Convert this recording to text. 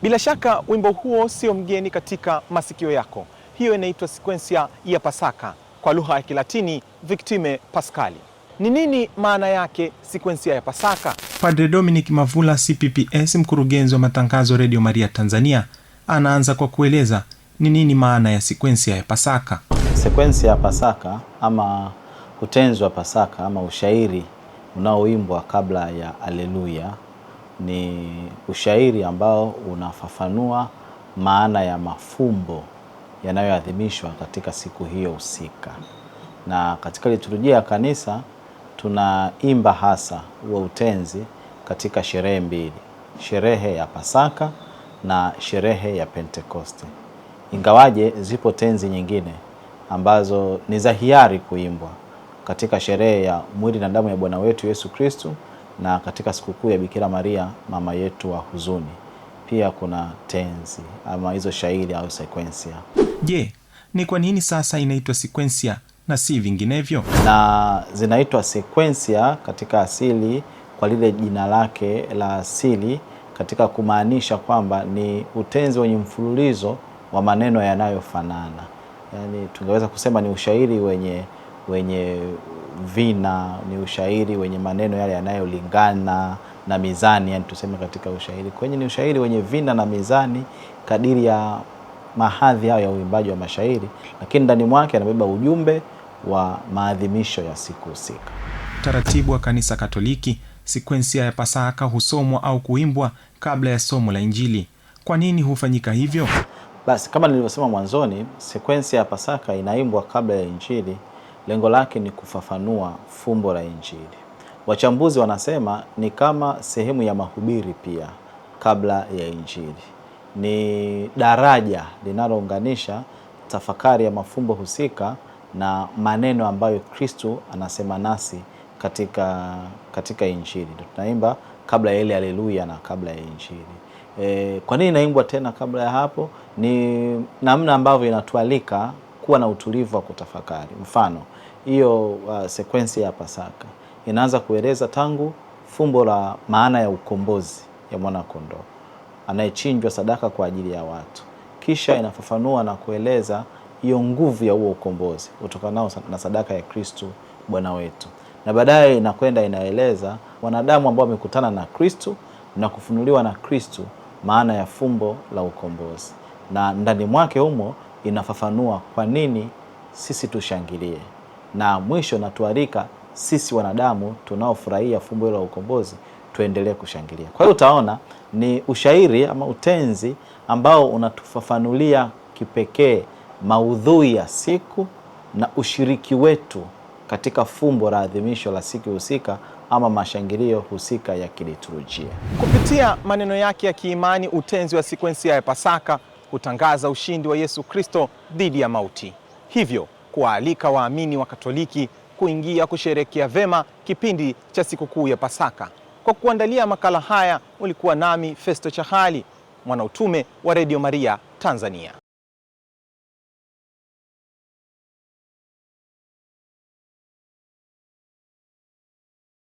Bila shaka wimbo huo sio mgeni katika masikio yako. Hiyo inaitwa Sequentia ya Pasaka, kwa lugha ya Kilatini Victime Pascali. Ni nini maana yake Sequentia ya Pasaka? Padre Dominic Mavula, CPPS, mkurugenzi wa matangazo Radio Maria Tanzania, anaanza kwa kueleza ni nini maana ya Sequentia ya Pasaka. Sequentia ya Pasaka ama utenzi wa Pasaka ama ushairi unaoimbwa kabla ya Alleluia ni ushairi ambao unafafanua maana ya mafumbo yanayoadhimishwa katika siku hiyo husika. Na katika liturujia ya kanisa tunaimba hasa huo utenzi katika sherehe mbili, sherehe ya Pasaka na sherehe ya Pentekoste. Ingawaje zipo tenzi nyingine ambazo ni za hiari kuimbwa katika sherehe ya mwili na damu ya Bwana wetu Yesu Kristo na katika sikukuu ya Bikira Maria mama yetu wa huzuni. Pia kuna tenzi ama hizo shairi au sequentia. Je, ni kwa nini sasa inaitwa sequentia na si vinginevyo? Na zinaitwa sequentia katika asili kwa lile jina lake la asili, katika kumaanisha kwamba ni utenzi wenye mfululizo wa maneno yanayofanana. Yaani tungeweza kusema ni ushairi wenye vina, ni ushairi wenye maneno yale yanayolingana na mizani, yani tuseme katika ushairi ni ushairi wenye vina na mizani kadiri ya mahadhi hayo ya uimbaji wa mashairi, lakini ndani mwake anabeba ujumbe wa maadhimisho ya siku husika. Taratibu wa Kanisa Katoliki, Sequentia ya Pasaka husomwa au kuimbwa kabla ya somo la Injili. Kwa nini hufanyika hivyo? Basi kama nilivyosema mwanzoni, Sequentia ya Pasaka inaimbwa kabla ya Injili. Lengo lake ni kufafanua fumbo la Injili. Wachambuzi wanasema ni kama sehemu ya mahubiri pia kabla ya Injili. Ni daraja linalounganisha tafakari ya mafumbo husika na maneno ambayo Kristo anasema nasi katika Injili. Tunaimba kabla ya ile Alleluia na kabla ya Injili. Kwa nini inaimbwa tena kabla ya hapo? Ni namna ambavyo inatualika kuwa na utulivu wa kutafakari. Mfano, hiyo sequentia ya Pasaka inaanza kueleza tangu fumbo la maana ya ukombozi ya mwana kondoo anayechinjwa sadaka kwa ajili ya watu. Kisha inafafanua na kueleza hiyo nguvu ya huo ukombozi utokanao na sadaka ya Kristo Bwana wetu. Na baadaye inakwenda inaeleza wanadamu ambao wamekutana na Kristo na kufunuliwa na Kristo maana ya fumbo la ukombozi. Na ndani mwake humo inafafanua kwa nini sisi tushangilie. Na mwisho natualika sisi wanadamu tunaofurahia fumbo la ukombozi tuendelee kushangilia. Kwa hiyo utaona ni ushairi ama utenzi ambao unatufafanulia kipekee maudhui ya siku na ushiriki wetu katika fumbo la adhimisho la siku husika ama mashangilio husika ya kiliturujia. Kupitia maneno yake ya kiimani, utenzi wa Sequentia ya Pasaka hutangaza ushindi wa Yesu Kristo dhidi ya mauti. Hivyo kuwaalika waamini wa Katoliki kuingia kusherehekea vema kipindi cha sikukuu ya Pasaka. Kwa kuandalia makala haya ulikuwa nami Festo Chahali, mwanautume wa Radio Maria Tanzania.